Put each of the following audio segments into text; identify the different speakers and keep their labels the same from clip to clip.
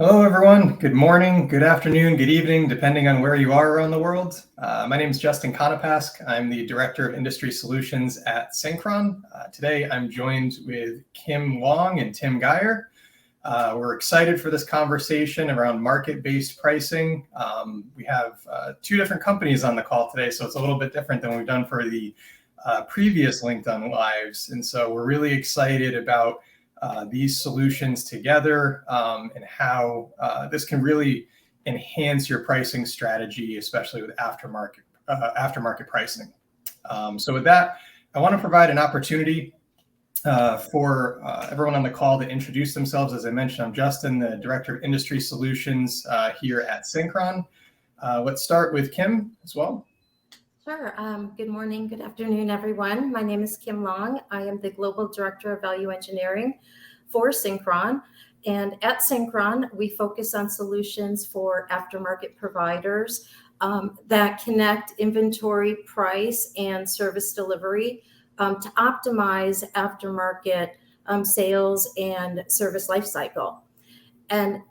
Speaker 1: Hello, everyone. Good morning, good afternoon, good evening, depending on where you are around the world. My name is Justin Konopaske. I'm the Director of Industry Solutions at Syncron. Today, I'm joined with Kim Long and Tim Geyer. We're excited for this conversation around market-based pricing. We have two different companies on the call today, so it's a little bit different than we've done for the previous LinkedIn Lives. And so we're really excited about these solutions together and how this can really enhance your pricing strategy, especially with aftermarket pricing. So with that, I want to provide an opportunity for everyone on the call to introduce themselves. As I mentioned, I'm Justin, the Director of Industry Solutions here at Syncron. Let's start with Kim as well.
Speaker 2: Sure. Good morning, good afternoon, everyone. My name is Kim Long. I am the Global Director of Value Engineering for Syncron. And at Syncron, we focus on solutions for aftermarket providers that connect inventory, price, and service delivery to optimize aftermarket sales and service lifecycle. And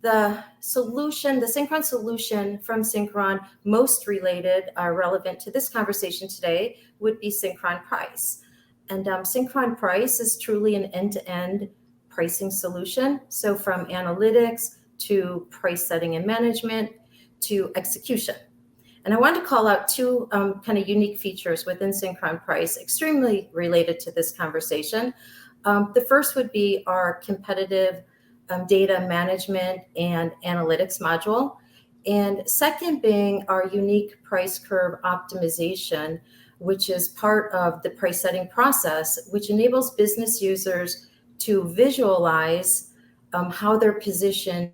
Speaker 2: the Syncron solution from Syncron, most related, relevant to this conversation today, would be Syncron Price. And Syncron Price is truly an end-to-end pricing solution. So from analytics to price setting and management to execution. And I want to call out two kind of unique features within Syncron Price, extremely related to this conversation. The first would be our competitive data management and analytics module. And second being our unique price curve optimization, which is part of the price setting process, which enables business users to visualize how they're positioned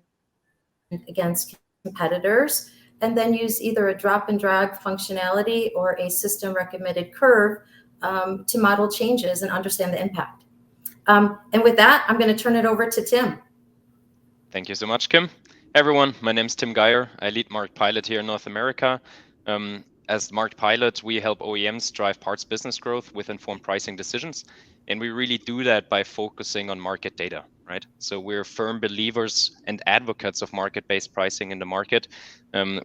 Speaker 2: against competitors, and then use either a drop and drag functionality or a system recommended curve to model changes and understand the impact. And with that, I'm going to turn it over to Tim.
Speaker 3: Thank you so much, Kim. Everyone, my name is Tim Geyer. I lead Market Pilot here in North America. As Market Pilot, we help OEMs drive parts business growth with informed pricing decisions. And we really do that by focusing on market data, right? So we're firm believers and advocates of market-based pricing in the market.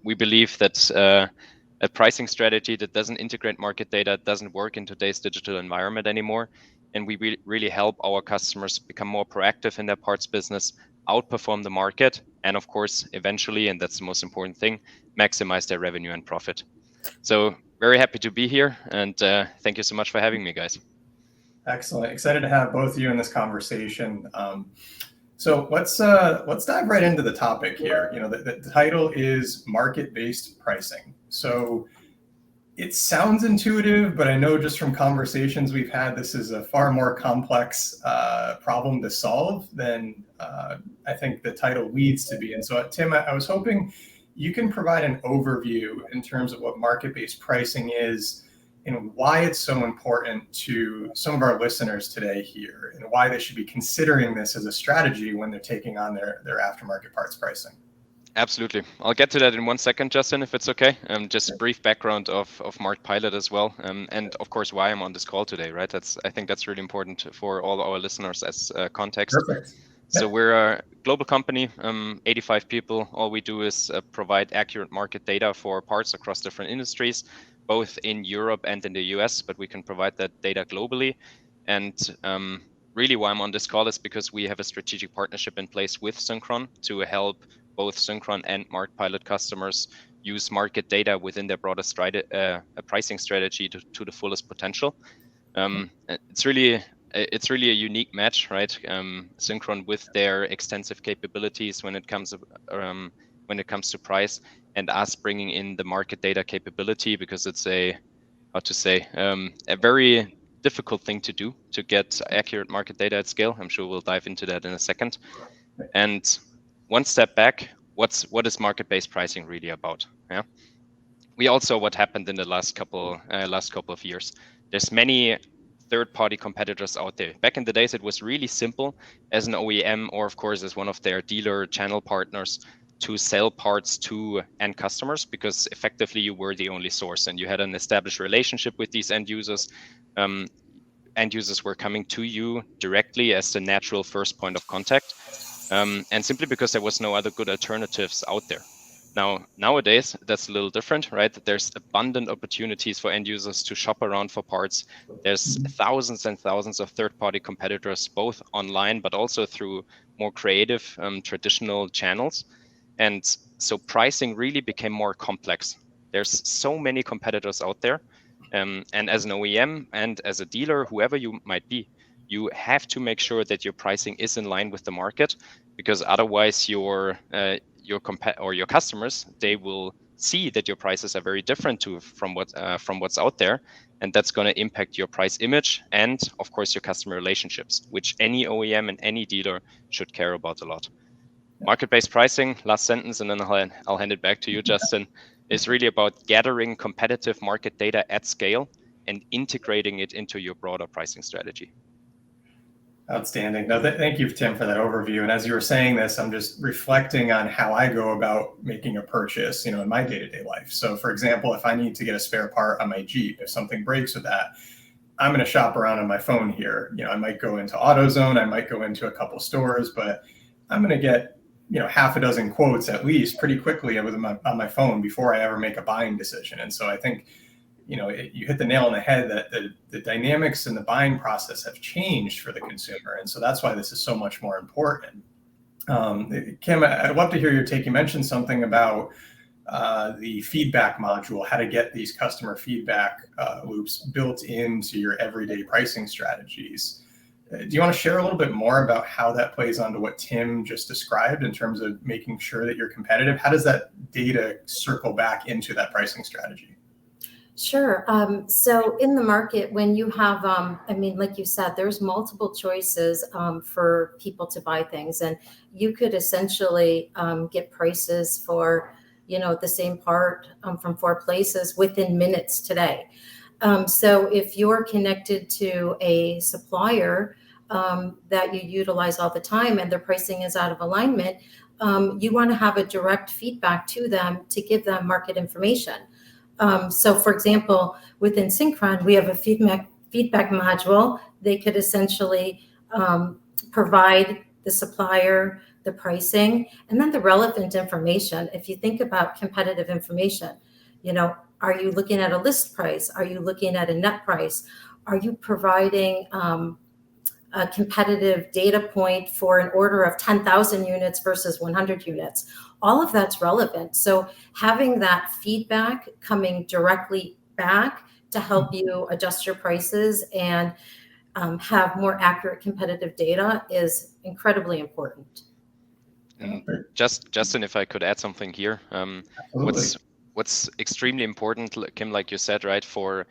Speaker 3: We believe that a pricing strategy that doesn't integrate market data doesn't work in today's digital environment anymore. And we really help our customers become more proactive in their parts business, outperform the market, and of course, eventually, and that's the most important thing, maximize their revenue and profit. So very happy to be here, and thank you so much for having me, guys.
Speaker 1: Excellent. Excited to have both of you in this conversation. So let's dive right into the topic here. You know, the title is market-based pricing. So it sounds intuitive, but I know just from conversations we've had, this is a far more complex problem to solve than I think the title leads to be. And so, Tim, I was hoping you can provide an overview in terms of what market-based pricing is and why it's so important to some of our listeners today here, and why they should be considering this as a strategy when they're taking on their aftermarket parts pricing.
Speaker 3: Absolutely. I'll get to that in 1 second, Justin, if it's okay. Just a brief background of Market Pilot as well, and of course why I'm on this call today, right? I think that's really important for all our listeners as context.
Speaker 1: Perfect.
Speaker 3: So we're a global company, 85 people. All we do is provide accurate market data for parts across different industries, both in Europe and in the US, but we can provide that data globally. And really why I'm on this call is because we have a strategic partnership in place with Syncron to help both Syncron and Market Pilot customers use market data within their broader pricing strategy to the fullest potential. It's really a unique match, right? Syncron with their extensive capabilities when it comes to price, and us bringing in the market data capability, because it's a very difficult thing to do, to get accurate market data at scale. I'm sure we'll dive into that in a second. And one step back, what is market-based pricing really about? Yeah, we all saw what happened in the last couple of years. There's many third-party competitors out there. Back in the days, it was really simple as an OEM, or of course as one of their dealer channel partners, to sell parts to end customers, because effectively you were the only source and you had an established relationship with these end users. End users were coming to you directly as the natural first point of contact. and simply because there was no other good alternatives out there. Now, nowadays, that's a little different, right? There's abundant opportunities for end users to shop around for parts. There's thousands and thousands of third-party competitors, both online, but also through more creative, traditional channels. And so pricing really became more complex. There's so many competitors out there. And as an OEM and as a dealer, whoever you might be, you have to make sure that your pricing is in line with the market, because otherwise your customers, they will see that your prices are very different from what's out there, and that's going to impact your price image and of course your customer relationships, which any OEM and any dealer should care about a lot. Market-based pricing, last sentence, and then I'll hand it back to you, Justin, is really about gathering competitive market data at scale and integrating it into your broader pricing strategy.
Speaker 1: Outstanding. No, thank you, Tim, for that overview. And as you were saying this, I'm just reflecting on how I go about making a purchase, in my day-to-day life. So for example, if I need to get a spare part on my Jeep, if something breaks with that, I'm going to shop around on my phone here. I might go into AutoZone, I might go into a couple stores, but I'm going to get, half a dozen quotes at least pretty quickly on my phone before I ever make a buying decision. And so I think, you hit the nail on the head that the dynamics in the buying process have changed for the consumer. And so that's why this is so much more important. Kim, I'd love to hear your take. You mentioned something about the feedback module, how to get these customer feedback loops built into your everyday pricing strategies. Do you want to share a little bit more about how that plays onto what Tim just described in terms of making sure that you're competitive? How does that data circle back into that pricing strategy?
Speaker 2: Sure. So in the market, when you have, like you said, there's multiple choices for people to buy things, and you could essentially get prices for, the same part from 4 places within minutes today. So if you're connected to a supplier that you utilize all the time and their pricing is out of alignment, you want to have a direct feedback to them to give them market information. So for example, within Syncron, we have a feedback module. They could essentially provide the supplier, the pricing, and then the relevant information. If you think about competitive information, are you looking at a list price? Are you looking at a net price? Are you providing a competitive data point for an order of 10,000 units versus 100 units? All of that's relevant. So having that feedback coming directly back to help you adjust your prices and have more accurate competitive data is incredibly important.
Speaker 3: Justin, if I could add something here, what's extremely important, Kim, like you said, right, for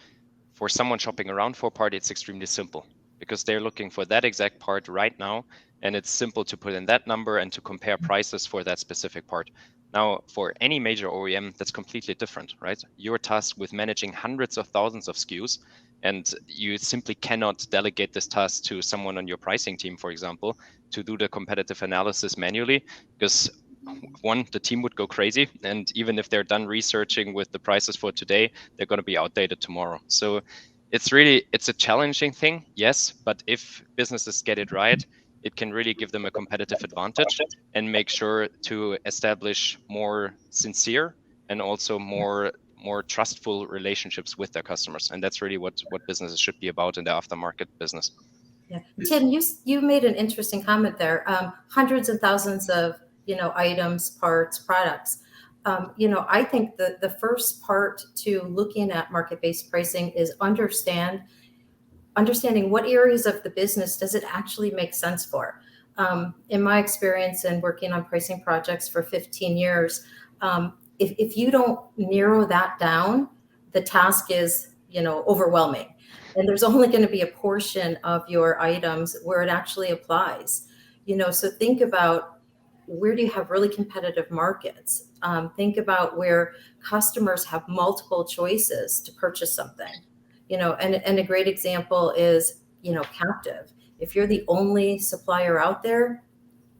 Speaker 3: someone shopping around for a part, it's extremely simple, because they're looking for that exact part right now, and it's simple to put in that number and to compare prices for that specific part. Now, for any major OEM, that's completely different, right? You're tasked with managing hundreds of thousands of SKUs, and you simply cannot delegate this task to someone on your pricing team, for example, to do the competitive analysis manually, because one, the team would go crazy, and even if they're done researching with the prices for today, they're going to be outdated tomorrow. So it's a challenging thing, yes, but if businesses get it right, it can really give them a competitive advantage and make sure to establish more sincere and also more trustful relationships with their customers. And that's really what businesses should be about in the aftermarket business.
Speaker 2: Yeah. Tim, you made an interesting comment there. Hundreds of thousands of items, parts, products. I think the first part to looking at market-based pricing is understanding what areas of the business does it actually make sense for. In my experience in working on pricing projects for 15 years, if you don't narrow that down, the task is overwhelming, and there's only going to be a portion of your items where it actually applies. So think about, where do you have really competitive markets? Think about where customers have multiple choices to purchase something. And a great example is, captive. If you're the only supplier out there,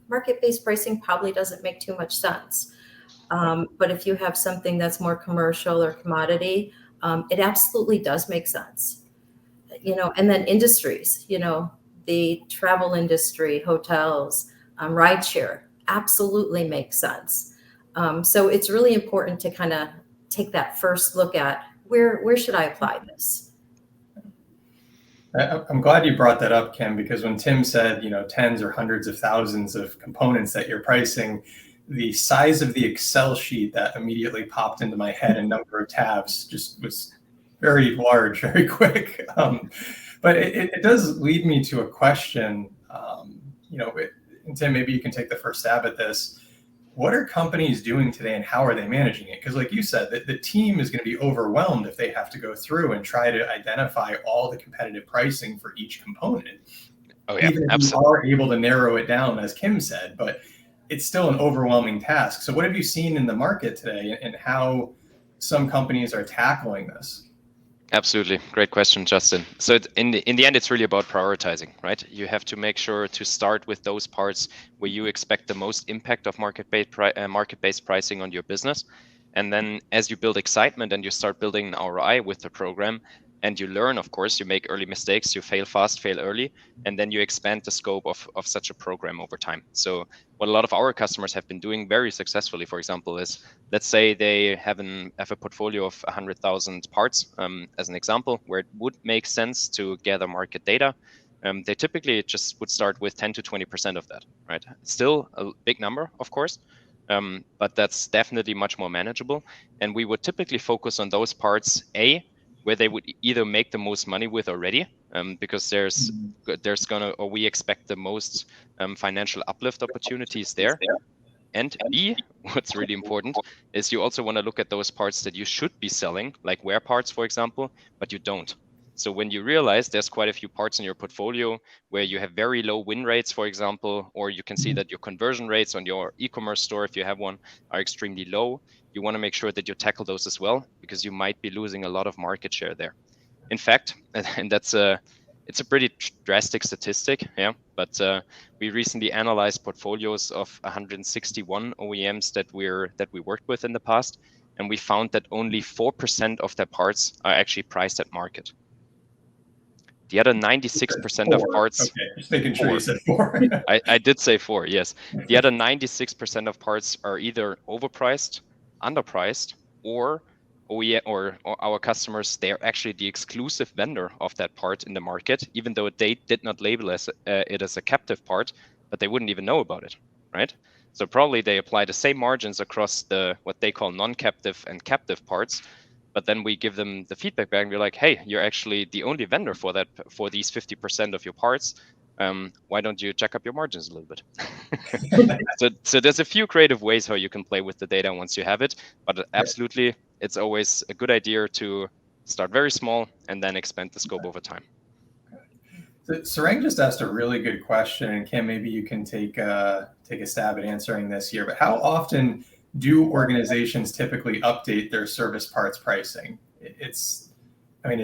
Speaker 2: market-based pricing probably doesn't make too much sense. But if you have something that's more commercial or commodity, it absolutely does make sense. And then industries, the travel industry, hotels, rideshare absolutely makes sense. So it's really important to kind of take that first look at where should I apply this?
Speaker 1: I'm glad you brought that up, Kim, because when Tim said, tens or hundreds of thousands of components that you're pricing, the size of the Excel sheet that immediately popped into my head and number of tabs just was very large, very quick. But it does lead me to a question, and Tim, maybe you can take the first stab at this. What are companies doing today and how are they managing it? Because like you said, the team is going to be overwhelmed if they have to go through and try to identify all the competitive pricing for each component.
Speaker 3: Oh yeah,
Speaker 1: even if
Speaker 3: absolutely.
Speaker 1: you are able to narrow it down, as Kim said, but it's still an overwhelming task. So what have you seen in the market today and how some companies are tackling this?
Speaker 3: Absolutely. Great question, Justin. So in the end, it's really about prioritizing, right? You have to make sure to start with those parts where you expect the most impact of market-based pricing on your business. And then as you build excitement and you start building an ROI with the program, and you learn, of course, you make early mistakes, you fail fast, fail early, and then you expand the scope of such a program over time. So what a lot of our customers have been doing very successfully, for example, is let's say they have a portfolio of 100,000 parts, as an example, where it would make sense to gather market data. They typically just would start with 10 to 20% of that, right? Still a big number, of course, but that's definitely much more manageable. And we would typically focus on those parts, where they would either make the most money with already, because we expect the most financial uplift opportunities there. And B, what's really important is you also want to look at those parts that you should be selling, like wear parts, for example, but you don't. So when you realize there's quite a few parts in your portfolio where you have very low win rates, for example, or you can see that your conversion rates on your e-commerce store, if you have one, are extremely low, you want to make sure that you tackle those as well, because you might be losing a lot of market share there. In fact, and it's a pretty drastic statistic, yeah. But we recently analyzed portfolios of 161 OEMs that we worked with in the past, and we found that only 4% of their parts are actually priced at market. The other 96% of parts.
Speaker 1: Okay, just making sure you said 4.
Speaker 3: I did say 4, yes. The other 96% of parts are either overpriced, underpriced, or our customers, they are actually the exclusive vendor of that part in the market, even though they did not label it as a captive part, but they wouldn't even know about it, right? So probably they apply the same margins across what they call non-captive and captive parts, but then we give them the feedback back and we're like, hey, you're actually the only vendor for these 50% of your parts. Why don't you check up your margins a little bit? So there's a few creative ways how you can play with the data once you have it, but absolutely, it's always a good idea to start very small and then expand the scope over time.
Speaker 1: So Sarang just asked a really good question, and Kim, maybe you can take a stab at answering this here. But how often do organizations typically update their service parts pricing? Is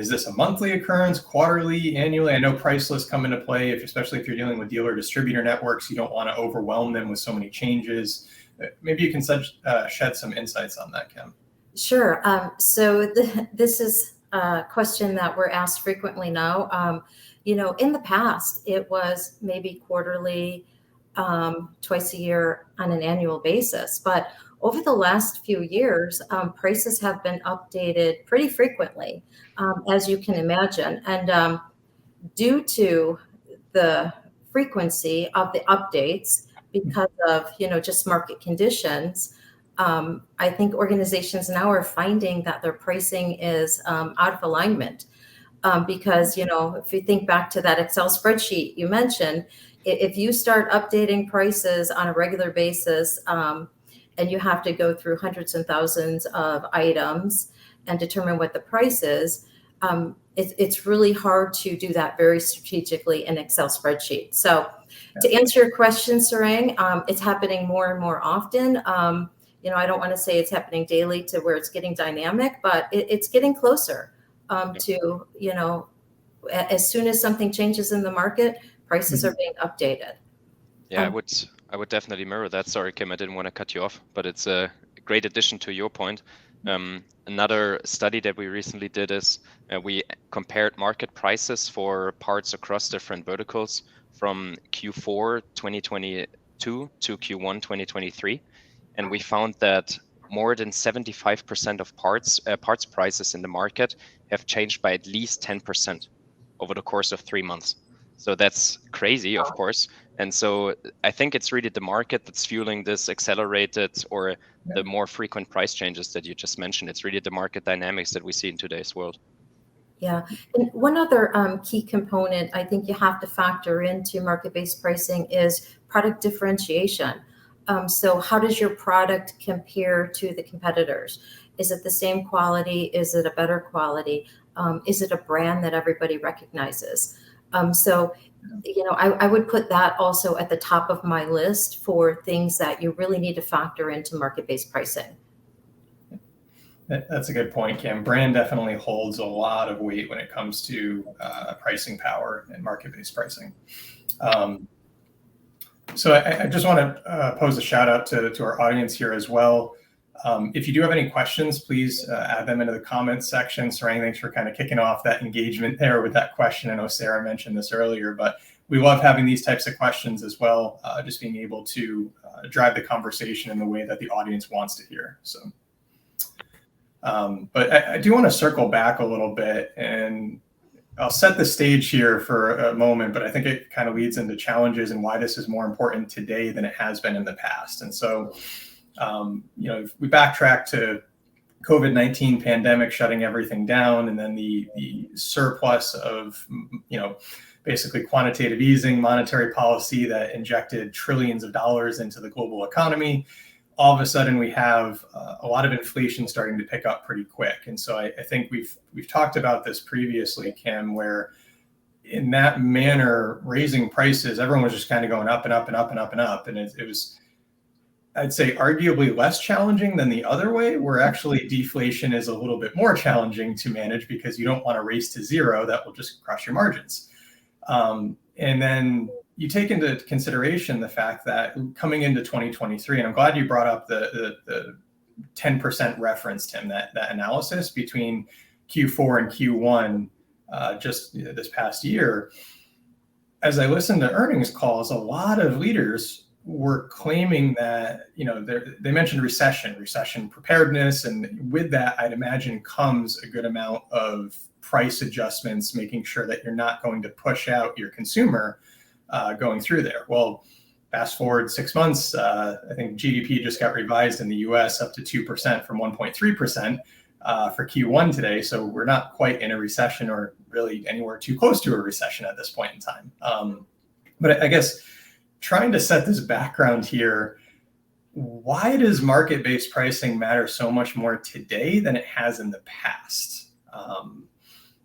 Speaker 1: this a monthly occurrence, quarterly, annually? I know price lists come into play, especially if you're dealing with dealer distributor networks. You don't want to overwhelm them with so many changes. Maybe you can shed some insights on that, Kim.
Speaker 2: Sure. So this is a question that we're asked frequently now. In the past, it was maybe quarterly, twice a year on an annual basis. But over the last few years, prices have been updated pretty frequently, as you can imagine. And due to the frequency of the updates, because of just market conditions, I think organizations now are finding that their pricing is out of alignment. Because if you think back to that Excel spreadsheet you mentioned, if you start updating prices on a regular basis, and you have to go through hundreds and thousands of items and determine what the price is, it's really hard to do that very strategically in Excel spreadsheet. So to answer your question, Sarang, it's happening more and more often. I don't want to say it's happening daily to where it's getting dynamic, but it's getting closer to, as soon as something changes in the market, prices are being updated.
Speaker 3: Yeah, I would definitely mirror that. Sorry, Kim, I didn't want to cut you off, but it's a great addition to your point. Another study that we recently did is we compared market prices for parts across different verticals from Q4 2020 to Q1 2023, and we found that more than 75% of parts prices in the market have changed by at least 10% over the course of 3 months. So that's crazy, of course. And so I think it's really the market that's fueling this accelerated or the more frequent price changes that you just mentioned. It's really the market dynamics that we see in today's world.
Speaker 2: Yeah. And one other key component I think you have to factor into market-based pricing is product differentiation. So how does your product compare to the competitors? Is it the same quality? Is it a better quality? Is it a brand that everybody recognizes? So, I would put that also at the top of my list for things that you really need to factor into market-based pricing.
Speaker 1: That's a good point, Kim. Brand definitely holds a lot of weight when it comes to pricing power and market-based pricing. So I just want to pose a shout out to our audience here as well. If you do have any questions, please add them into the comments section. Sarang, thanks for kind of kicking off that engagement there with that question. I know Sarah mentioned this earlier, but we love having these types of questions as well, just being able to drive the conversation in the way that the audience wants to hear. So. But I do want to circle back a little bit, and I'll set the stage here for a moment, but I think it kind of leads into challenges and why this is more important today than it has been in the past. And so, if we backtrack to COVID-19 pandemic shutting everything down, and then the surplus of, basically quantitative easing, monetary policy that injected trillions of dollars into the global economy, all of a sudden we have a lot of inflation starting to pick up pretty quick. And so I think we've talked about this previously, Kim, where in that manner, raising prices, everyone was just kind of going up and up and up and up and up. And it was, I'd say, arguably less challenging than the other way, where actually deflation is a little bit more challenging to manage because you don't want to race to zero. That will just crush your margins. And then you take into consideration the fact that coming into 2023, and I'm glad you brought up the 10% reference, Tim, that analysis between Q4 and Q1 just this past year. As I listened to earnings calls, a lot of leaders were claiming that, they mentioned recession preparedness. And with that, I'd imagine comes a good amount of price adjustments, making sure that you're not going to push out your consumer going through there. Well, fast forward 6 months, I think GDP just got revised in the US up to 2% from 1.3% for Q1 today. So we're not quite in a recession or really anywhere too close to a recession at this point in time. But I guess trying to set this background here, why does market-based pricing matter so much more today than it has in the past?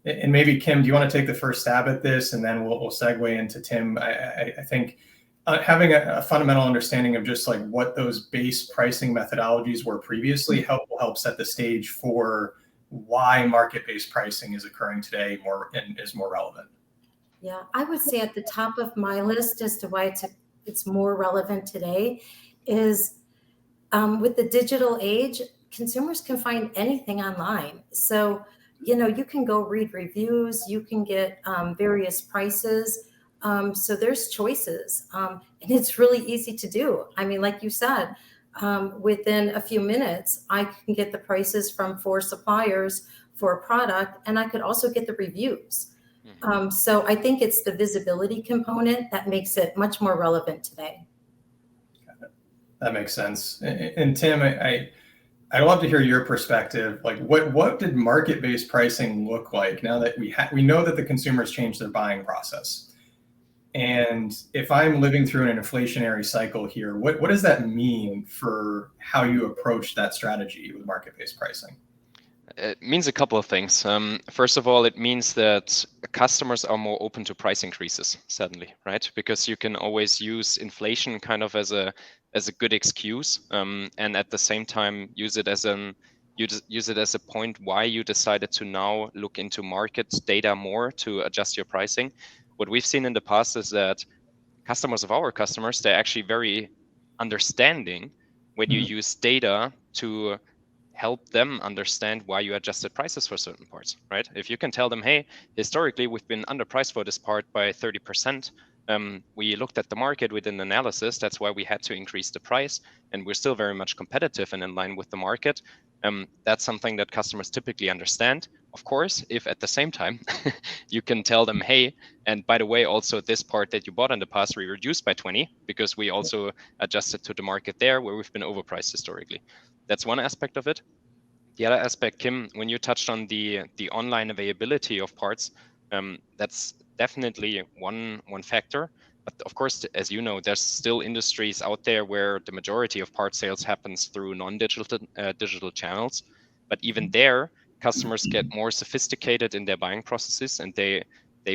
Speaker 1: And maybe, Kim, do you want to take the first stab at this, and then we'll segue into Tim? I think having a fundamental understanding of just like what those base pricing methodologies were previously will help set the stage for why market-based pricing is occurring today and is more relevant.
Speaker 2: Yeah, I would say at the top of my list as to why it's more relevant today is with the digital age, consumers can find anything online. So you can go read reviews, you can get various prices. So there's choices, and it's really easy to do. I mean, like you said, within a few minutes, I can get the prices from 4 suppliers for a product, and I could also get the reviews. So I think it's the visibility component that makes it much more relevant today.
Speaker 1: Got it. That makes sense. And Tim, I'd love to hear your perspective. Like, what did market-based pricing look like now that we know that the consumers changed their buying process? And if I'm living through an inflationary cycle here, what does that mean for how you approach that strategy with market-based pricing?
Speaker 3: It means a couple of things. First of all, it means that customers are more open to price increases suddenly, right? Because you can always use inflation kind of as a good excuse, and at the same time use it as a point why you decided to now look into market data more to adjust your pricing. What we've seen in the past is that customers of our customers, they're actually very understanding when you use data to help them understand why you adjusted prices for certain parts, right? If you can tell them, hey, historically, we've been underpriced for this part by 30%, We looked at the market, we did an analysis. That's why we had to increase the price, and we're still very much competitive and in line with the market. That's something that customers typically understand. Of course, if at the same time you can tell them, hey, and by the way, also this part that you bought in the past, we reduced by 20 because we also adjusted to the market there where we've been overpriced historically. That's one aspect of it. The other aspect, Kim, when you touched on the online availability of parts, that's definitely one factor. But of course, as you know, there's still industries out there where the majority of part sales happens through non-digital digital channels. But even there, customers get more sophisticated in their buying processes, and they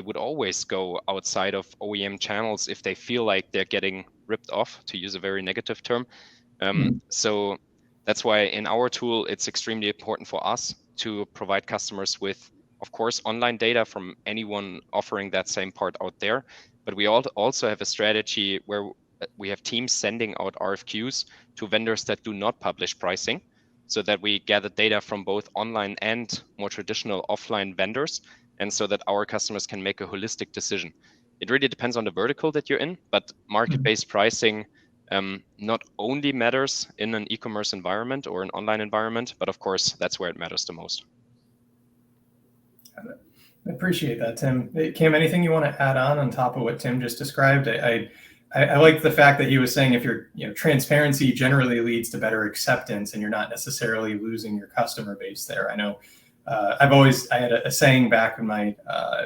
Speaker 3: would always go outside of OEM channels if they feel like they're getting ripped off, to use a very negative term. So that's why in our tool, it's extremely important for us to provide customers with, of course, online data from anyone offering that same part out there. But we also have a strategy where we have teams sending out RFQs to vendors that do not publish pricing, so that we gather data from both online and more traditional offline vendors, and so that our customers can make a holistic decision. It really depends on the vertical that you're in, but market-based pricing not only matters in an e-commerce environment or an online environment, but of course, that's where it matters the most.
Speaker 1: Got it. I appreciate that, Tim. Kim, anything you want to add on top of what Tim just described? I like the fact that he was saying if transparency generally leads to better acceptance, and you're not necessarily losing your customer base there. I know I had a saying back in my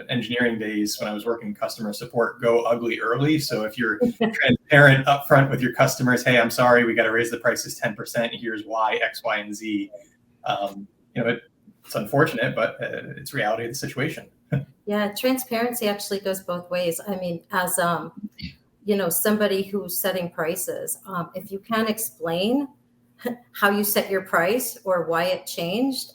Speaker 1: engineering days when I was working in customer support: go ugly early. So if you're transparent upfront with your customers, hey, I'm sorry, we got to raise the prices 10%. Here's why, X, Y, and Z. It's unfortunate, but it's reality of the situation.
Speaker 2: Yeah, transparency actually goes both ways. I mean, as somebody who's setting prices, if you can explain how you set your price or why it changed,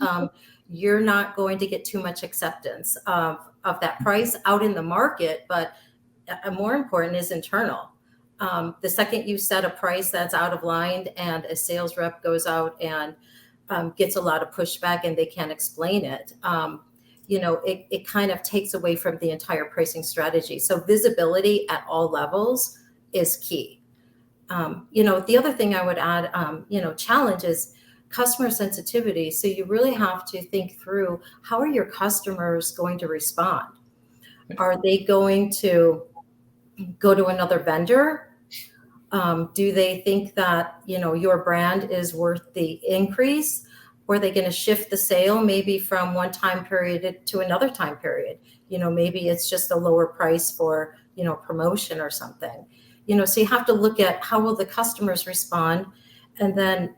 Speaker 2: you're not going to get too much acceptance of that price out in the market. But more important is internal. The second you set a price that's out of line and a sales rep goes out and gets a lot of pushback and they can't explain it, it kind of takes away from the entire pricing strategy. So visibility at all levels is key. The other thing I would add, challenge is customer sensitivity. So you really have to think through, how are your customers going to respond? Are they going to go to another vendor? Do they think that, your brand is worth the increase? Or are they going to shift the sale maybe from one time period to another time period? Maybe it's just a lower price for, promotion or something. So you have to look at how will the customers respond? And then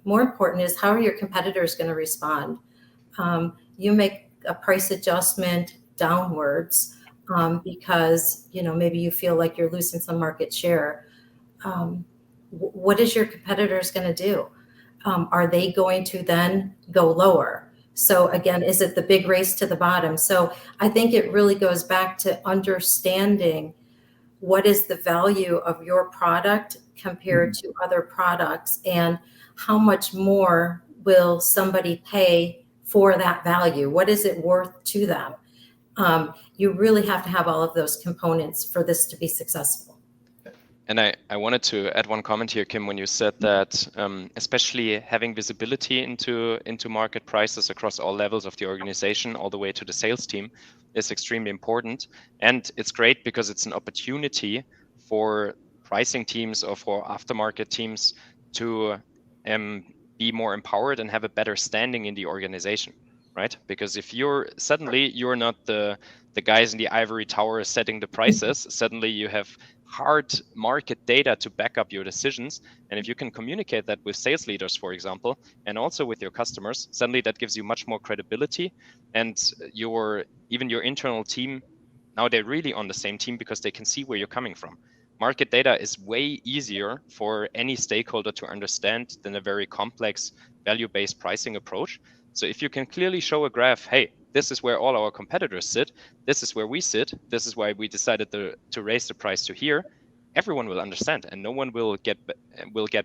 Speaker 2: more important is, how are your competitors going to respond? You make a price adjustment downwards because, maybe you feel like you're losing some market share. What is your competitors going to do? Are they going to then go lower? So again, is it the big race to the bottom? So I think it really goes back to understanding what is the value of your product compared to other products, and how much more will somebody pay for that value? What is it worth to them? You really have to have all of those components for this to be successful.
Speaker 3: And I wanted to add one comment here, Kim, when you said that especially having visibility into market prices across all levels of the organization, all the way to the sales team, is extremely important. And it's great because it's an opportunity for pricing teams or for aftermarket teams to be more empowered and have a better standing in the organization, right? Because if you're not the guys in the ivory tower setting the prices, suddenly you have hard market data to back up your decisions. And if you can communicate that with sales leaders, for example, and also with your customers, suddenly that gives you much more credibility. And even your internal team, now they're really on the same team because they can see where you're coming from. Market data is way easier for any stakeholder to understand than a very complex value-based pricing approach. So if you can clearly show a graph, hey, this is where all our competitors sit, this is where we sit, this is why we decided to raise the price to here, everyone will understand, and no one will get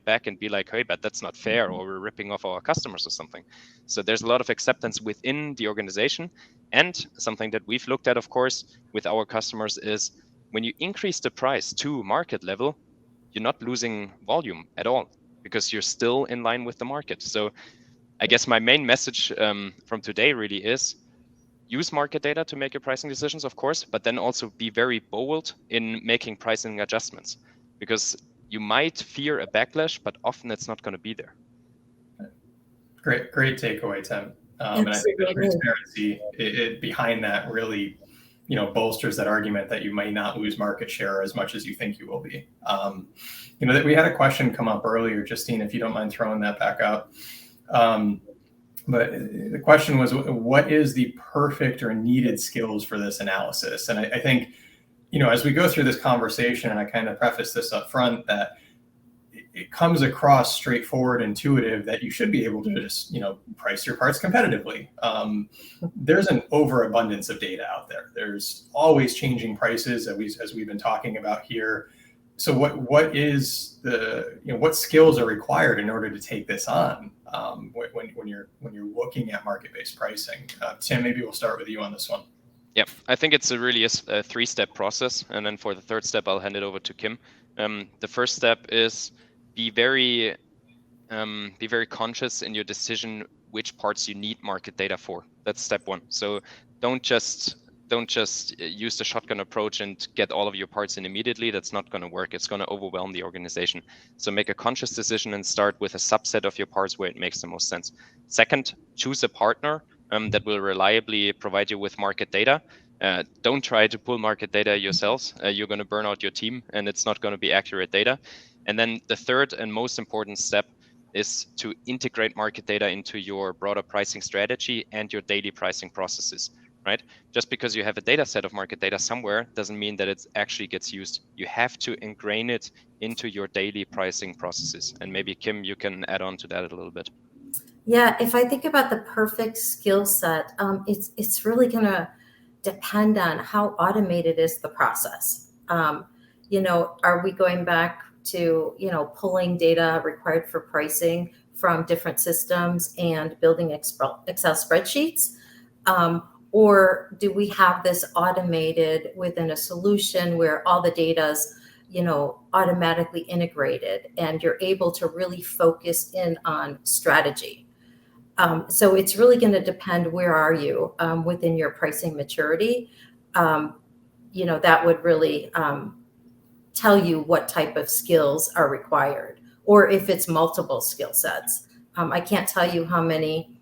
Speaker 3: back and be like, hey, but that's not fair, or we're ripping off our customers or something. So there's a lot of acceptance within the organization. And something that we've looked at, of course, with our customers is when you increase the price to market level, you're not losing volume at all because you're still in line with the market. So I guess my main message from today really is use market data to make your pricing decisions, of course, but then also be very bold in making pricing adjustments, because you might fear a backlash, but often it's not going to be there.
Speaker 1: Great takeaway, Tim. And I think the transparency behind that really, bolsters that argument that you might not lose market share as much as you think you will be. That we had a question come up earlier, Justine, if you don't mind throwing that back up. But the question was, what is the perfect or needed skills for this analysis? And I think, as we go through this conversation, and I kind of preface this up front, that it comes across straightforward, intuitive, that you should be able to just, price your parts competitively. There's an overabundance of data out there. There's always changing prices, as we've been talking about here. So what is what skills are required in order to take this on when you're looking at market-based pricing? Tim, maybe we'll start with you on this one.
Speaker 3: Yeah, I think it's really a three-step process, and then for the third step, I'll hand it over to Kim. The first step is be very conscious in your decision which parts you need market data for. That's step one. So don't just use the shotgun approach and get all of your parts in immediately. That's not going to work. It's going to overwhelm the organization. So make a conscious decision and start with a subset of your parts where it makes the most sense. Second, choose a partner that will reliably provide you with market data. Don't try to pull market data yourselves. You're going to burn out your team, and it's not going to be accurate data. And then the third and most important step is to integrate market data into your broader pricing strategy and your daily pricing processes, right? Just because you have a data set of market data somewhere doesn't mean that it actually gets used. You have to ingrain it into your daily pricing processes. And maybe, Kim, you can add on to that a little bit.
Speaker 2: Yeah, if I think about the perfect skill set, it's really going to depend on how automated is the process. Are we going back to, pulling data required for pricing from different systems and building Excel spreadsheets? Or do we have this automated within a solution where all the data's, automatically integrated and you're able to really focus in on strategy? So it's really going to depend, where are you within your pricing maturity? That would really tell you what type of skills are required, or if it's multiple skill sets. I can't tell you how many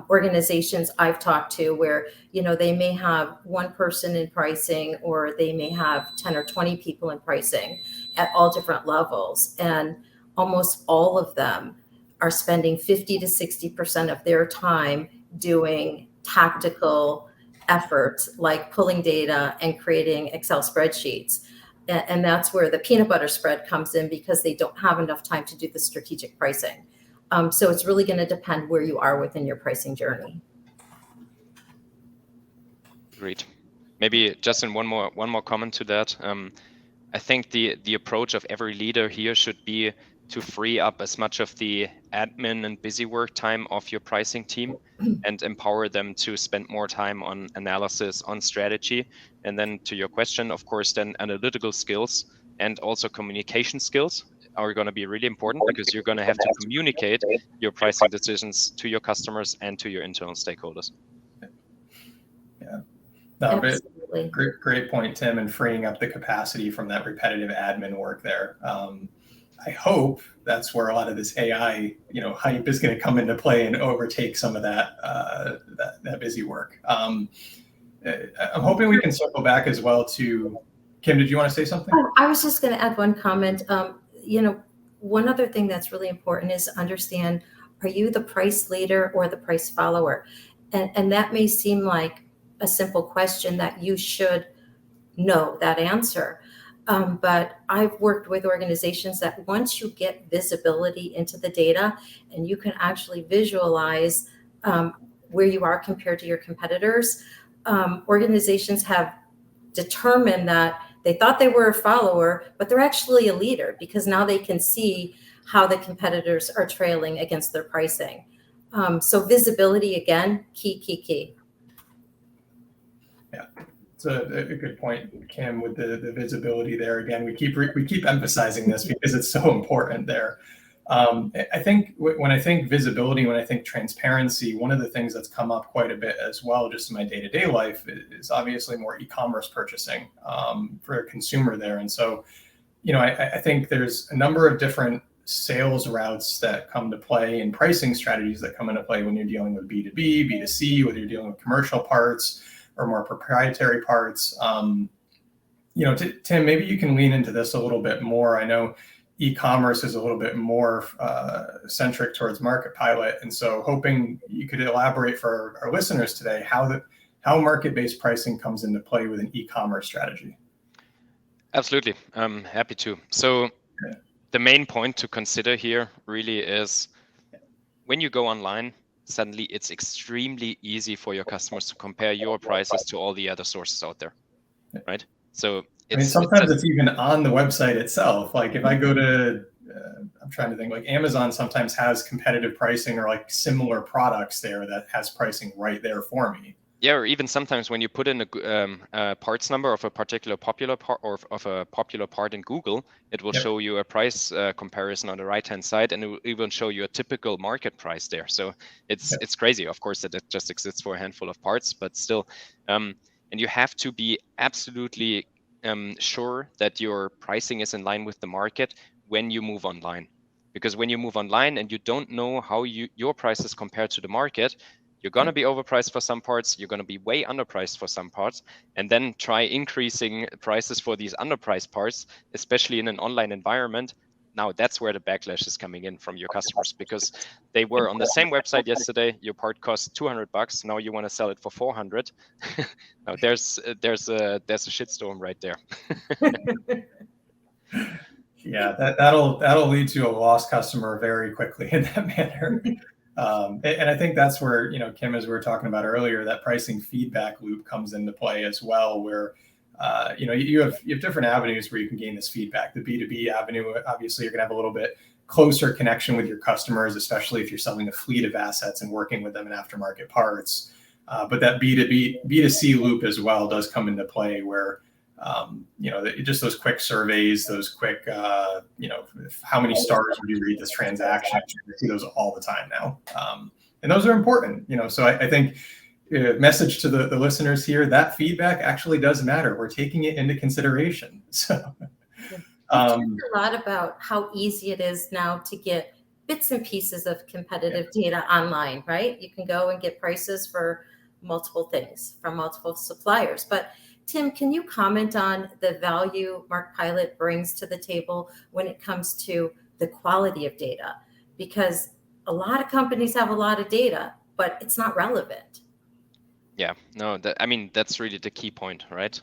Speaker 2: organizations I've talked to where, they may have one person in pricing, or they may have 10 or 20 people in pricing at all different levels. And almost all of them are spending 50 to 60% of their time doing tactical efforts like pulling data and creating Excel spreadsheets. And that's where the peanut butter spread comes in, because they don't have enough time to do the strategic pricing. So it's really going to depend where you are within your pricing journey.
Speaker 3: Great. Maybe Justin, one more comment to that. I think the approach of every leader here should be to free up as much of the admin and busy work time of your pricing team and empower them to spend more time on analysis, on strategy. And then to your question, of course, then analytical skills and also communication skills are going to be really important, because you're going to have to communicate your pricing decisions to your customers and to your internal stakeholders.
Speaker 1: Yeah. No, great point, Tim, and freeing up the capacity from that repetitive admin work there. I hope that's where a lot of this AI, hype is going to come into play and overtake some of that busy work. I'm hoping we can circle back as well to Kim. Did you want to say something?
Speaker 2: I was just going to add one comment. One other thing that's really important is to understand: are you the price leader or the price follower? And that may seem like a simple question that you should know that answer. But I've worked with organizations that once you get visibility into the data and you can actually visualize where you are compared to your competitors, organizations have determined that they thought they were a follower, but they're actually a leader, because now they can see how the competitors are trailing against their pricing. So visibility, again, key.
Speaker 1: Yeah. It's a good point, Kim, with the visibility there. Again, we keep emphasizing this because it's so important there. I think when I think visibility, when I think transparency, one of the things that's come up quite a bit as well, just in my day-to-day life, is obviously more e-commerce purchasing for a consumer there. And so, I think there's a number of different sales routes that come to play and pricing strategies that come into play when you're dealing with B2B, B2C, whether you're dealing with commercial parts or more proprietary parts. Tim, maybe you can lean into this a little bit more. I know e-commerce is a little bit more centric towards Market Pilot, and so hoping you could elaborate for our listeners today how market-based pricing comes into play with an e-commerce strategy.
Speaker 3: Absolutely, I'm happy to. So the main point to consider here really is when you go online, suddenly it's extremely easy for your customers to compare your prices to all the other sources out there, right? So
Speaker 1: sometimes it's even on the website itself. Like if I go to, I'm trying to think, like Amazon sometimes has competitive pricing or like similar products there that has pricing right there for me.
Speaker 3: Yeah, or even sometimes when you put in a parts number of a particular popular part or of a popular part in Google, it will show you a price comparison on the right-hand side, and it will even show you a typical market price there. So it's crazy, of course, that it just exists for a handful of parts, but still, and you have to be absolutely sure that your pricing is in line with the market when you move online, because when you move online and you don't know how your prices compare to the market, you're going to be overpriced for some parts, you're going to be way underpriced for some parts, and then try increasing prices for these underpriced parts, especially in an online environment. Now that's where the backlash is coming in from your customers, because they were on the same website yesterday, your part cost $200, now you want to sell it for 400. Now there's a shitstorm right there.
Speaker 1: Yeah, that'll lead to a lost customer very quickly in that manner. And I think that's where, Kim, as we were talking about earlier, that pricing feedback loop comes into play as well, where, you have different avenues where you can gain this feedback. The B2B avenue, obviously, you're going to have a little bit closer connection with your customers, especially if you're selling a fleet of assets and working with them in aftermarket parts. But that B2C loop as well does come into play where, just those quick surveys, those quick, how many stars would you read this transaction? You see those all the time now. And those are important, so I think message to the listeners here, that feedback actually does matter. We're taking it into consideration. So
Speaker 2: we've talked a lot about how easy it is now to get bits and pieces of competitive data online, right? You can go and get prices for multiple things from multiple suppliers. But Tim, can you comment on the value Market Pilot brings to the table when it comes to the quality of data? Because a lot of companies have a lot of data, but it's not relevant.
Speaker 3: Yeah, no, that's really the key point, right?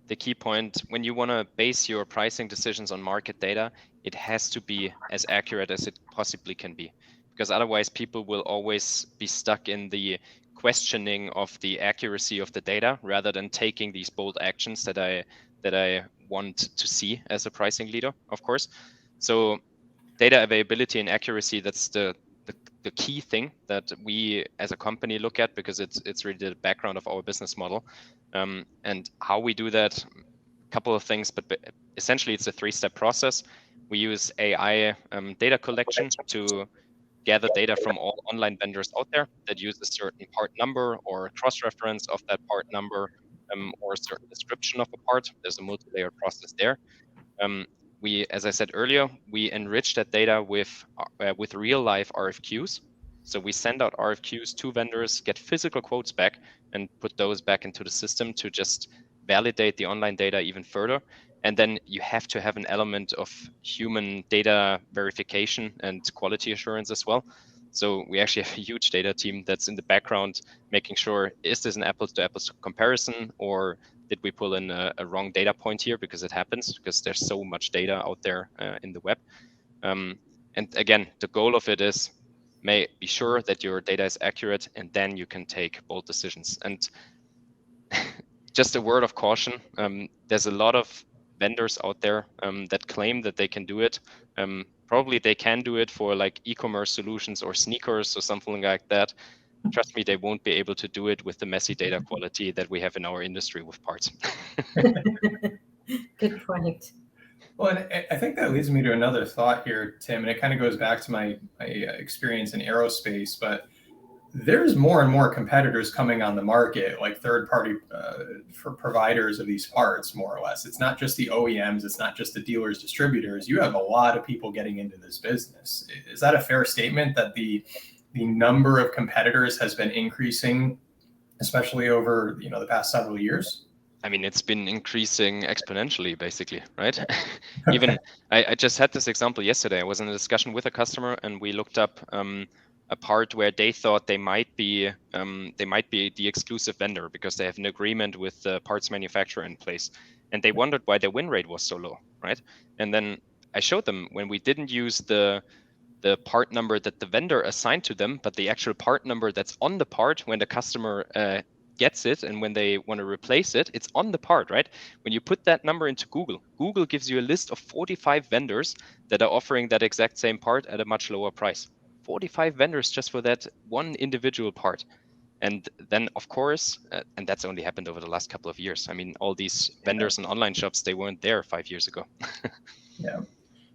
Speaker 3: The key point when you want to base your pricing decisions on market data, it has to be as accurate as it possibly can be, because otherwise people will always be stuck in the questioning of the accuracy of the data rather than taking these bold actions that I want to see as a pricing leader, of course. So data availability and accuracy, that's the key thing that we as a company look at, because it's really the background of our business model. And how we do that, a couple of things, but essentially it's a 3-step process. We use AI data collection to gather data from all online vendors out there that use a certain part number or cross-reference of that part number, or a certain description of a part. There's a multi-layer process there. We, as I said earlier, we enrich that data with real-life RFQs. So we send out RFQs to vendors, get physical quotes back, and put those back into the system to just validate the online data even further. And then you have to have an element of human data verification and quality assurance as well. So we actually have a huge data team that's in the background making sure, is this an apples to apples comparison, or did we pull in a wrong data point here? Because it happens, because there's so much data out there in the web. And again, the goal of it is be sure that your data is accurate, and then you can take bold decisions. And just a word of caution, there's a lot of vendors out there that claim that they can do it. Probably they can do it for like e-commerce solutions or sneakers or something like that. trust me, they won't be able to do it with the messy data quality that we have in our industry with parts.
Speaker 2: Good point.
Speaker 1: Well, and I think that leads me to another thought here, Tim, and it kind of goes back to my experience in aerospace, but there's more and more competitors coming on the market, like third-party for providers of these parts, more or less. It's not just the OEMs, it's not just the dealers, distributors. You have a lot of people getting into this business. Is that a fair statement that the number of competitors has been increasing, especially over the past several years?
Speaker 3: I mean, it's been increasing exponentially, basically, right? Even I just had this example yesterday. I was in a discussion with a customer, and we looked up a part where they thought they might be the exclusive vendor because they have an agreement with the parts manufacturer in place, and they wondered why their win rate was so low, right? And then I showed them when we didn't use the part number that the vendor assigned to them, but the actual part number that's on the part when the customer gets it and when they want to replace it, it's on the part, right? When you put that number into Google gives you a list of 45 vendors that are offering that exact same part at a much lower price. 45 vendors just for that one individual part. And then, of course, and that's only happened over the last couple of years. I mean, all these vendors and online shops, they weren't there 5 years ago.
Speaker 1: Yeah.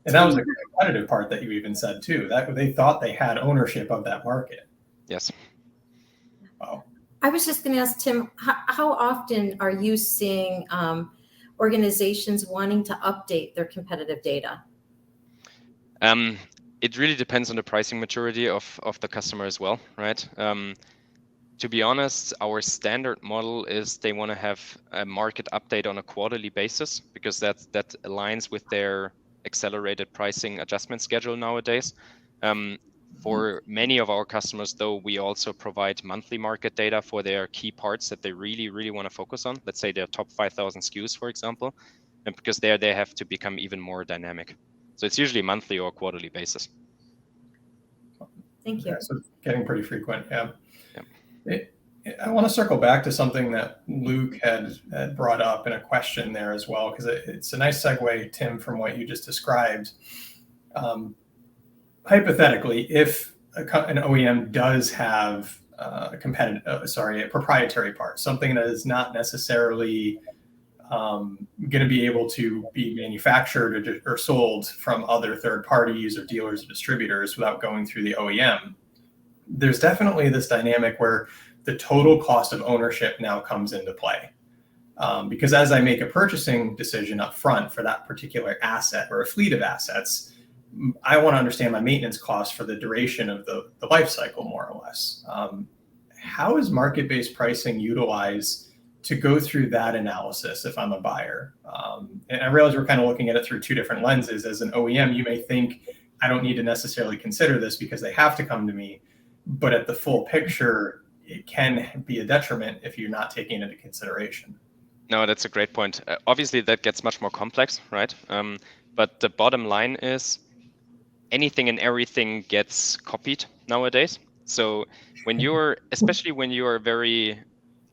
Speaker 1: And that was a competitive part that you even said too, that they thought they had ownership of that market.
Speaker 3: Yes.
Speaker 1: Wow.
Speaker 2: I was just going to ask Tim, how often are you seeing organizations wanting to update their competitive data?
Speaker 3: It really depends on the pricing maturity of the customer as well, right? To be honest, our standard model is they want to have a market update on a quarterly basis because that aligns with their accelerated pricing adjustment schedule nowadays. For many of our customers, though, we also provide monthly market data for their key parts that they really, really want to focus on. Let's say their top 5,000 SKUs, for example, and because there they have to become even more dynamic. So it's usually monthly or quarterly basis.
Speaker 2: Thank you.
Speaker 1: So it's getting pretty frequent, yeah.
Speaker 3: Yeah.
Speaker 1: I want to circle back to something that Luke had brought up in a question there as well, because it's a nice segue, Tim, from what you just described. Hypothetically, if an OEM does have a proprietary part, something that is not necessarily going to be able to be manufactured or sold from other third parties or dealers or distributors without going through the OEM, there's definitely this dynamic where the total cost of ownership now comes into play. Because as I make a purchasing decision up front for that particular asset or a fleet of assets, I want to understand my maintenance costs for the duration of the life cycle, more or less. How is market-based pricing utilized to go through that analysis if I'm a buyer? And I realize we're kind of looking at it through two different lenses. As an OEM, you may think, I don't need to necessarily consider this because they have to come to me. But at the full picture, it can be a detriment if you're not taking it into consideration.
Speaker 3: No, that's a great point. Obviously, that gets much more complex, right? But the bottom line is anything and everything gets copied nowadays. So especially when you're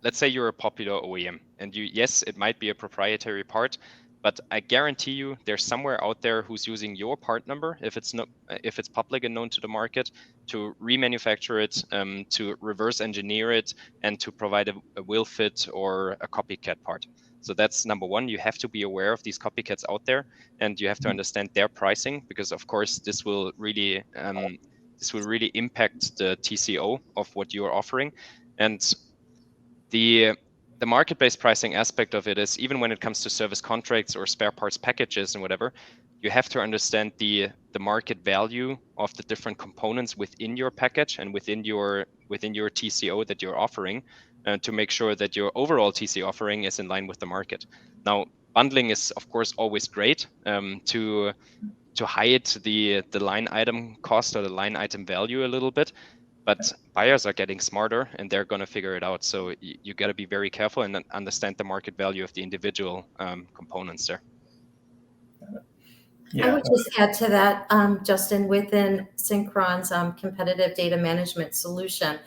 Speaker 3: let's say you're a popular OEM and yes, it might be a proprietary part, but I guarantee you there's somewhere out there who's using your part number, if it's public and known to the market, to remanufacture it, to reverse engineer it, and to provide a will fit or a copycat part. So that's number one. You have to be aware of these copycats out there, and you have to understand their pricing because, of course, this will really impact the TCO of what you are offering. And the market-based pricing aspect of it is, even when it comes to service contracts or spare parts packages and whatever, you have to understand the market value of the different components within your package and within your TCO that you're offering, to make sure that your overall TCO offering is in line with the market. Now, bundling is of course always great to hide the line item cost or the line item value a little bit. But buyers are getting smarter and they're going to figure it out. So you got to be very careful and understand the market value of the individual components there.
Speaker 2: Yeah. I would just add to that, Justin, within Syncron's competitive data management solution,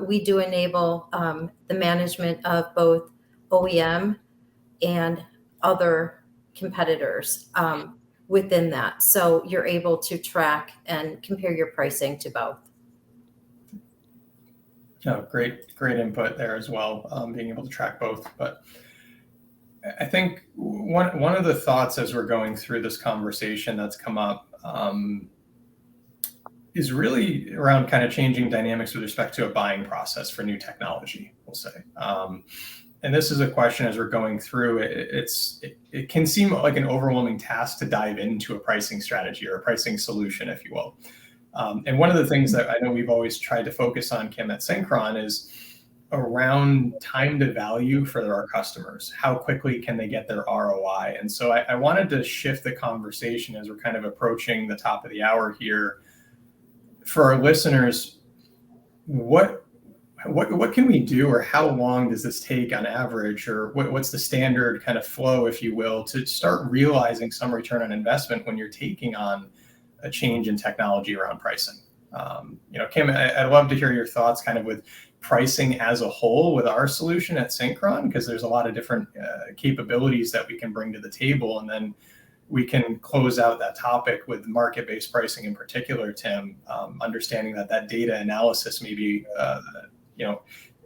Speaker 2: we do enable the management of both OEM and other competitors within that. So you're able to track and compare your pricing to both.
Speaker 1: No, great input there as well, being able to track both. But I think one of the thoughts as we're going through this conversation that's come up is really around kind of changing dynamics with respect to a buying process for new technology, we'll say. And this is a question as we're going through, it can seem like an overwhelming task to dive into a pricing strategy or a pricing solution, if you will. And one of the things that I know we've always tried to focus on, Kim, at Syncron is around time to value for our customers. How quickly can they get their ROI? And so I wanted to shift the conversation as we're kind of approaching the top of the hour here. For our listeners, what can we do, or how long does this take on average, or what's the standard kind of flow, if you will, to start realizing some return on investment when you're taking on a change in technology around pricing? Kim, I'd love to hear your thoughts kind of with pricing as a whole with our solution at Syncron, because there's a lot of different capabilities that we can bring to the table. And then we can close out that topic with market-based pricing in particular, Tim, understanding that data analysis maybe,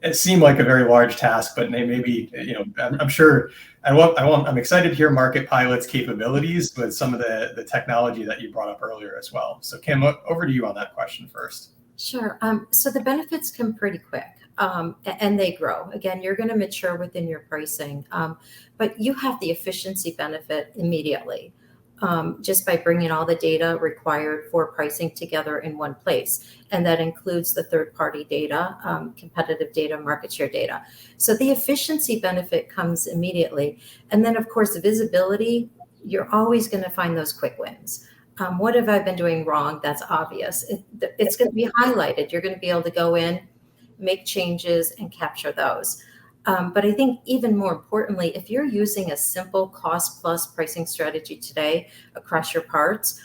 Speaker 1: it seemed like a very large task, but maybe, I'm sure I'm excited to hear Market Pilot's capabilities with some of the technology that you brought up earlier as well. So Kim, over to you on that question first.
Speaker 2: Sure. So the benefits come pretty quick, and they grow. Again, you're going to mature within your pricing, but you have the efficiency benefit immediately, just by bringing all the data required for pricing together in one place. And that includes the third-party data, competitive data, market share data. So the efficiency benefit comes immediately. And then, of course, the visibility, you're always going to find those quick wins. What have I been doing wrong? That's obvious. It's going to be highlighted. You're going to be able to go in, make changes, and capture those. But I think even more importantly, if you're using a simple cost plus pricing strategy today across your parts,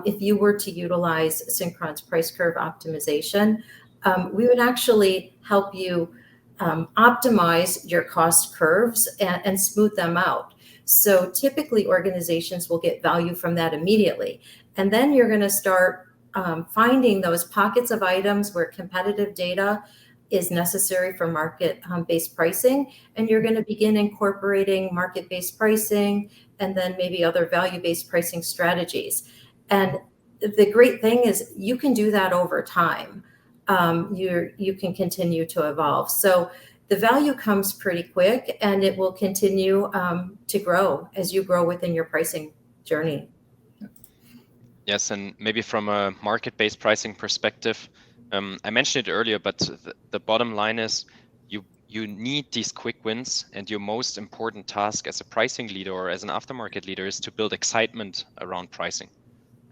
Speaker 2: if you were to utilize Syncron's price curve optimization, we would actually help you optimize your cost curves and smooth them out. So typically organizations will get value from that immediately. And then you're going to start finding those pockets of items where competitive data is necessary for market-based pricing. And you're going to begin incorporating market-based pricing and then maybe other value-based pricing strategies. And the great thing is you can do that over time. You can continue to evolve. So the value comes pretty quick, and it will continue to grow as you grow within your pricing journey.
Speaker 3: Yes, and maybe from a market-based pricing perspective, I mentioned it earlier, but the bottom line is you need these quick wins, and your most important task as a pricing leader or as an aftermarket leader is to build excitement around pricing.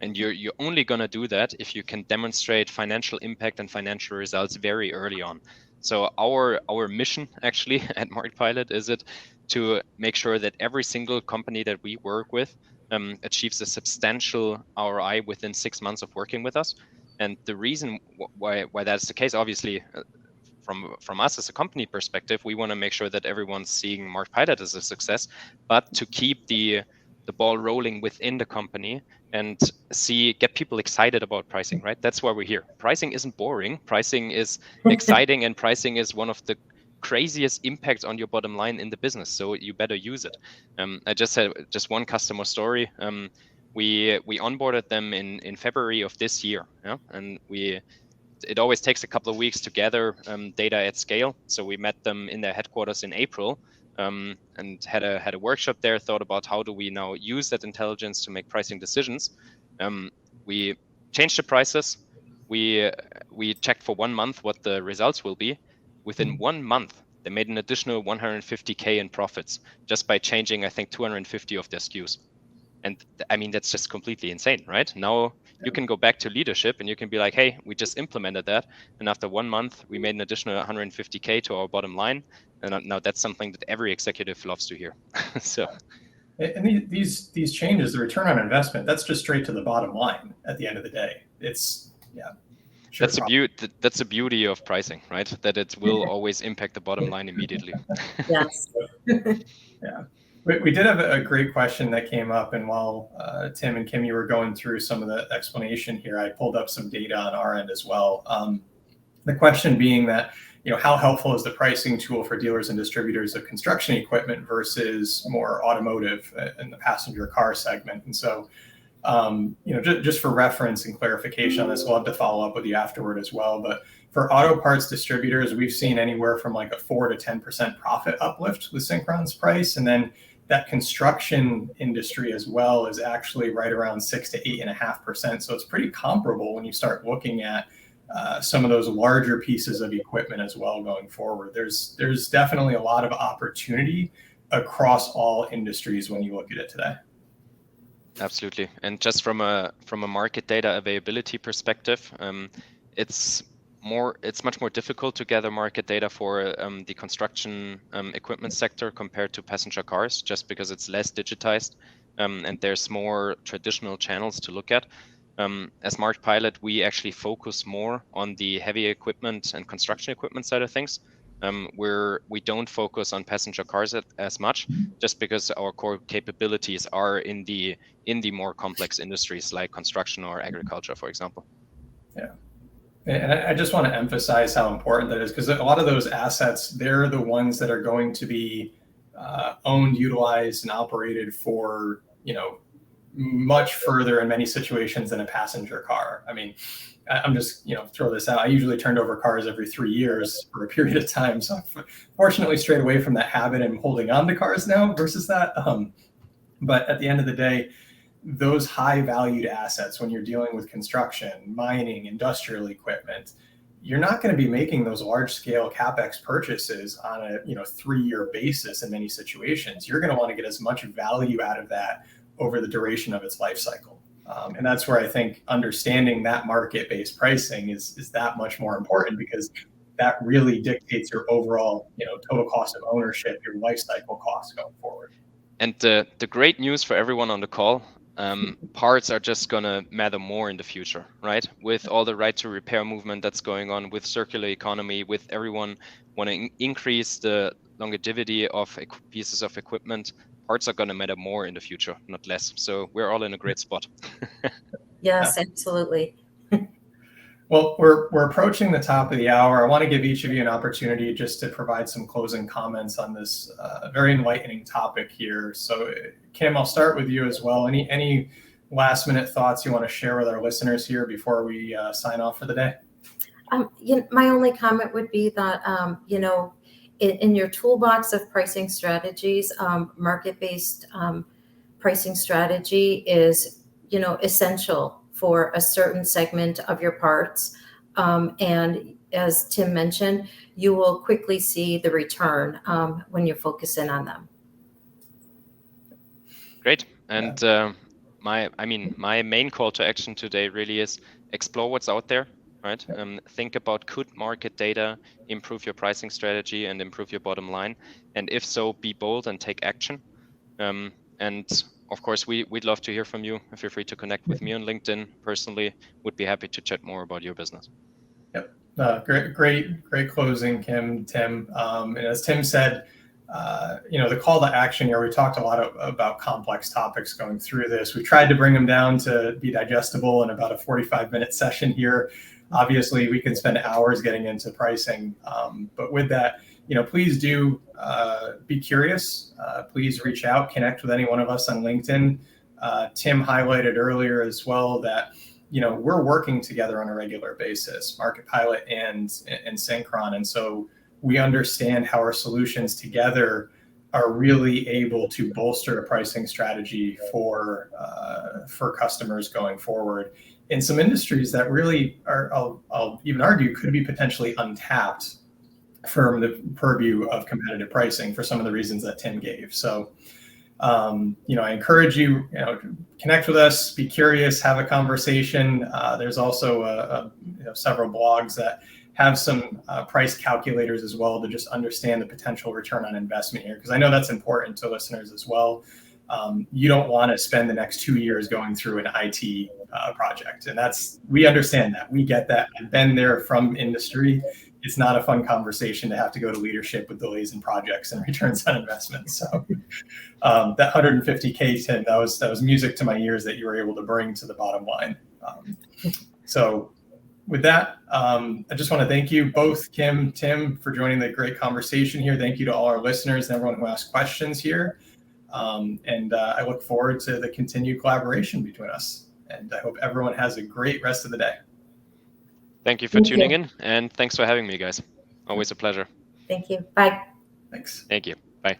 Speaker 3: And you're only going to do that if you can demonstrate financial impact and financial results very early on. So our mission actually at Market Pilot is it to make sure that every single company that we work with achieves a substantial ROI within 6 months of working with us. And the reason why that's the case, obviously, from us as a company perspective, we want to make sure that everyone's seeing Market Pilot as a success, but to keep the ball rolling within the company and get people excited about pricing, right? That's why we're here. Pricing isn't boring. Pricing is exciting, and pricing is one of the craziest impacts on your bottom line in the business. So you better use it. I just had one customer story. We onboarded them in February of this year, and it always takes a couple of weeks to gather data at scale. So we met them in their headquarters in April. And had a workshop there, thought about how do we now use that intelligence to make pricing decisions. We changed the prices. We checked for 1 month what the results will be. Within 1 month, they made an additional 150K in profits just by changing, I think, 250 of their SKUs. And I mean, that's just completely insane, right? Now you can go back to leadership and you can be like, hey, we just implemented that. And after 1 month, we made an additional 150K to our bottom line. And now that's something that every executive loves to hear. So,
Speaker 1: and these changes, the return on investment, that's just straight to the bottom line at the end of the day. It's, yeah. Sure,
Speaker 3: that's the beauty of pricing, right? That it will always impact the bottom line immediately.
Speaker 2: Yes.
Speaker 1: Yeah. We did have a great question that came up, and while Tim and Kim, you were going through some of the explanation here, I pulled up some data on our end as well. The question being that, how helpful is the pricing tool for dealers and distributors of construction equipment versus more automotive in the passenger car segment? And so, just for reference and clarification on this, we'll have to follow up with you afterward as well. But for auto parts distributors, we've seen anywhere from like a 4 to 10% profit uplift with Syncron's price. And then that construction industry as well is actually right around 6 to 8.5%. So it's pretty comparable when you start looking at some of those larger pieces of equipment as well going forward. There's definitely a lot of opportunity across all industries when you look at it today.
Speaker 3: Absolutely. And just from a market data availability perspective, it's much more difficult to gather market data for the construction equipment sector compared to passenger cars, just because it's less digitized and there's more traditional channels to look at. As Mark Pilot, we actually focus more on the heavy equipment and construction equipment side of things, where we don't focus on passenger cars as much, just because our core capabilities are in the more complex industries like construction or agriculture, for example.
Speaker 1: Yeah. And I just want to emphasize how important that is, because a lot of those assets, they're the ones that are going to be owned, utilized, and operated for, much further in many situations than a passenger car. I mean, I'm just, throw this out. I usually turned over cars every 3 years for a period of time. So I've fortunately strayed away from that habit and holding on to cars now versus that. But at the end of the day, those high valued assets, when you're dealing with construction, mining, industrial equipment, you're not going to be making those large scale CapEx purchases on a 3-year basis in many situations. You're going to want to get as much value out of that over the duration of its life cycle. And that's where I think understanding that market-based pricing is that much more important, because that really dictates your overall total cost of ownership, your life cycle costs going forward.
Speaker 3: And the great news for everyone on the call, parts are just going to matter more in the future, right? With all the right to repair movement that's going on, with circular economy, with everyone wanting to increase the longevity of pieces of equipment, parts are going to matter more in the future, not less. So we're all in a great spot.
Speaker 2: Yes, absolutely.
Speaker 1: Well, we're approaching the top of the hour. I want to give each of you an opportunity just to provide some closing comments on this very enlightening topic here. So, Kim, I'll start with you as well. Any last minute thoughts you want to share with our listeners here before we sign off for the day?
Speaker 2: My only comment would be that, in your toolbox of pricing strategies, market-based pricing strategy is, essential for a certain segment of your parts. And as Tim mentioned, you will quickly see the return when you focus in on them.
Speaker 3: Great. And my main call to action today really is explore what's out there, right? Think about, could market data improve your pricing strategy and improve your bottom line? And if so, be bold and take action. And of course, we'd love to hear from you. Feel free to connect with me on LinkedIn personally. Would be happy to chat more about your business.
Speaker 1: Yep. Great closing, Kim, Tim. And as Tim said, the call to action here, we talked a lot about complex topics going through this. We tried to bring them down to be digestible in about a 45-minute session here. Obviously, we can spend hours getting into pricing. But with that, please do be curious. Please reach out, connect with any one of us on LinkedIn. Tim highlighted earlier as well that, we're working together on a regular basis, Market Pilot and Syncron. And so we understand how our solutions together are really able to bolster a pricing strategy for customers going forward in some industries that really are, I'll even argue, could be potentially untapped from the purview of competitive pricing for some of the reasons that Tim gave. So, I encourage you, connect with us, be curious, have a conversation. There's also several blogs that have some price calculators as well to just understand the potential return on investment here, because I know that's important to listeners as well. You don't want to spend the next 2 years going through an IT project, and we understand that. We get that. I've been there from industry. It's not a fun conversation to have to go to leadership with delays in projects and returns on investment. So that 150K, Tim, that was music to my ears that you were able to bring to the bottom line. So with that, I just want to thank you both, Kim, Tim, for joining the great conversation here. Thank you to all our listeners and everyone who asked questions here. And I look forward to the continued collaboration between us. And I hope everyone has a great rest of the day.
Speaker 3: Thank you for tuning in, and thanks for having me, guys. Always a pleasure.
Speaker 2: Thank you. Bye.
Speaker 1: Thanks.
Speaker 3: Thank you. Bye.